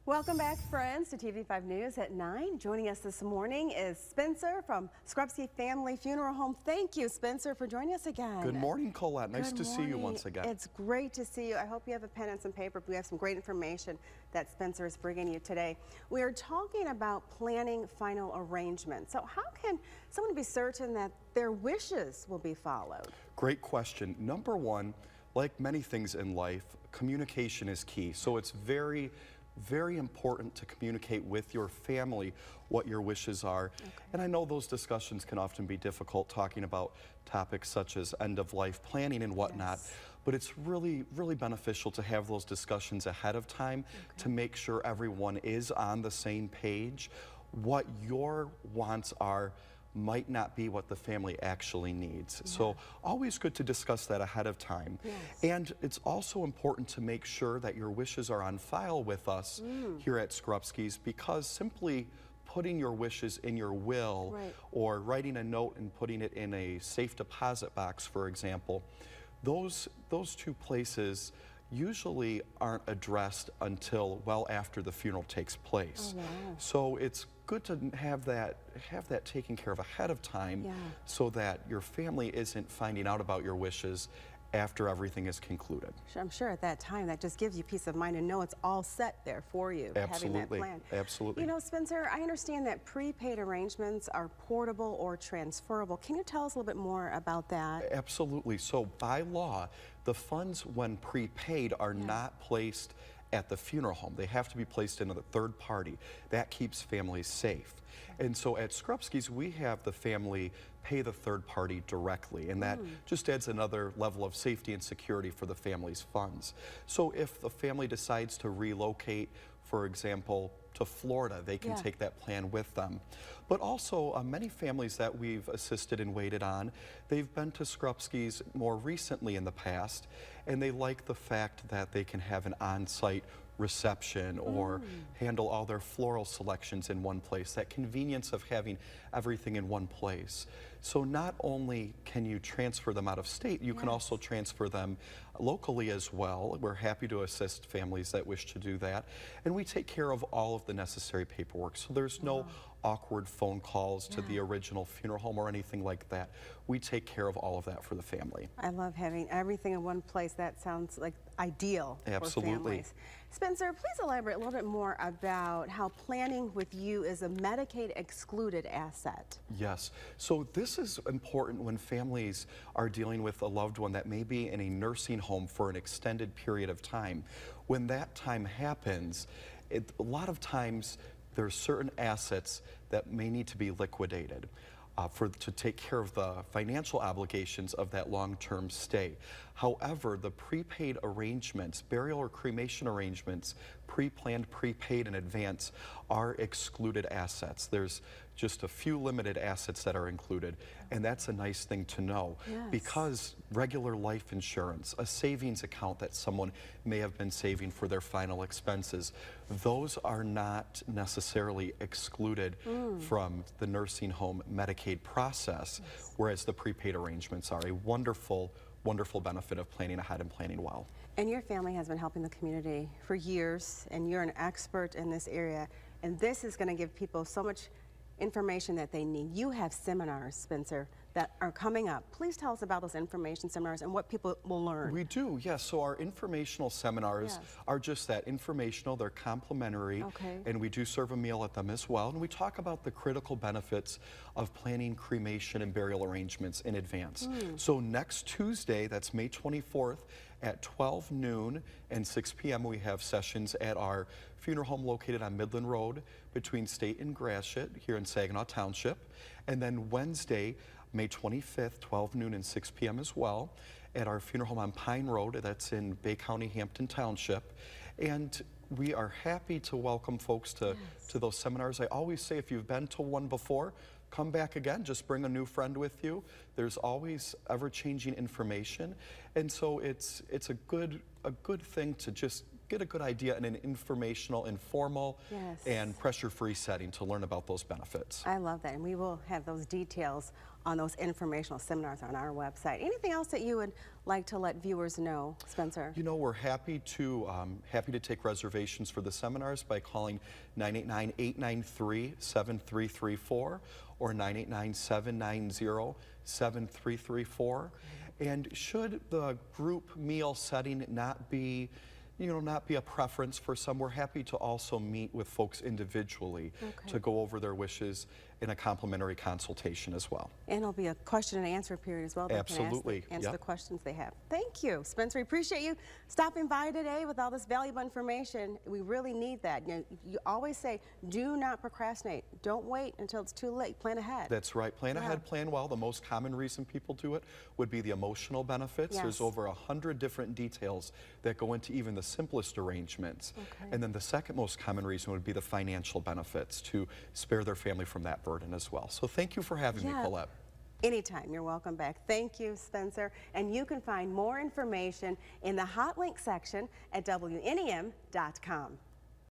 Welcome back, friends, to TV5 News at 9. Joining us this morning is Spencer from Scrubsky Family Funeral Home. Thank you, Spencer, for joining us again. Good morning, Colette. Nice to see you once again. It's great to see you. I hope you have a pen and some paper. We have some great information that Spencer is bringing you today. We are talking about planning final arrangements. So how can someone be certain that their wishes will be followed? Great question. Number one, like many things in life, communication is key. So it's very important to communicate with your family what your wishes are. Okay. And I know those discussions can often be difficult, talking about topics such as end-of-life planning and whatnot. Yes. But it's really beneficial to have those discussions ahead of time to make sure everyone is on the same page. What your wants are might not be what the family actually needs. Yeah. So always good to discuss that ahead of time. Yes. And it's also important to make sure that your wishes are on file with us here at Scrubsky's, because simply putting your wishes in your will or writing a note and putting it in a safe deposit box, for example, those two places usually aren't addressed until well after the funeral takes place. Oh, wow. So it's good to have that taken care of ahead of time, so that your family isn't finding out about your wishes after everything is concluded. I'm sure at that time that just gives you peace of mind and know it's all set there for you. Absolutely. Having that plan. Absolutely. You know, Spencer, I understand that prepaid arrangements are portable or transferable. Can you tell us a little bit more about that? Absolutely. So by law, the funds when prepaid are not placed at the funeral home. They have to be placed in a third party. That keeps families safe. And so at Scrubsky's, we have the family pay the third party directly, and that just adds another level of safety and security for the family's funds. So if the family decides to relocate, for example, to Florida, they can take that plan with them. But also, many families that we've assisted and waited on, they've been to Scrubsky's more recently in the past, and they like the fact that they can have an on-site reception or handle all their floral selections in one place, that convenience of having everything in one place. So not only can you transfer them out of state, you can also transfer them locally as well. We're happy to assist families that wish to do that. And we take care of all of the necessary paperwork. So there's no awkward phone calls to the original funeral home or anything like that. We take care of all of that for the family. I love having everything in one place. That sounds like ideal for families. Spencer, please elaborate a little bit more about how planning with you is a Medicaid excluded asset. Yes. So this is important when families are dealing with a loved one that may be in a nursing home for an extended period of time. When that time happens, a lot of times there are certain assets that may need to be liquidated to take care of the financial obligations of that long-term stay. However, the prepaid arrangements, burial or cremation arrangements, pre-planned, prepaid in advance, are excluded assets. There's just a few limited assets that are included, and that's a nice thing to know, because regular life insurance, a savings account that someone may have been saving for their final expenses, those are not necessarily excluded from the nursing home Medicaid process, whereas the prepaid arrangements are a wonderful benefit of planning ahead and planning well. And your family has been helping the community for years, and you're an expert in this area, and this is going to give people so much information that they need. You have seminars, Spencer, that are coming up. Please tell us about those information seminars and what people will learn. We do, yes. So our informational seminars are just that, informational. They're complimentary, and we do serve a meal at them as well. And we talk about the critical benefits of planning cremation and burial arrangements in advance. So next Tuesday, that's May 24th, at 12 noon and 6 p.m. we have sessions at our funeral home located on Midland Road between State and Gratiot here in Saginaw Township. And then Wednesday, May 25th, 12 noon and 6 p.m. as well, at our funeral home on Pine Road, that's in Bay County, Hampton Township. And we are happy to welcome folks to those seminars. I always say, if you've been to one before, come back again. Just bring a new friend with you. There's always ever-changing information, and so it's a good thing to just get a good idea in an informational, informal, Yes. and pressure-free setting to learn about those benefits. I love that, and we will have those details on those informational seminars on our website. Anything else that you would like to let viewers know, Spencer? You know, we're happy to take reservations for the seminars by calling 989-893-7334 or 989-790-7334. And should the group meal setting not be a preference for some, we're happy to also meet with folks individually to go over their wishes in a complimentary consultation as well. And it'll be a question and answer period as well. They Absolutely. Can answer the questions they have. Thank you, Spencer. We appreciate you stopping by today with all this valuable information. We really need that. You always say, do not procrastinate. Don't wait until it's too late. Plan ahead. That's right. Plan ahead, plan well. The most common reason people do it would be the emotional benefits. Yes. There's over 100 different details that go into even the simplest arrangements. And then the second most common reason would be the financial benefits, to spare their family from that burden as well. So thank you for having me, Colette. Anytime. You're welcome back. Thank you, Spencer. And you can find more information in the hot link section at WNEM.com.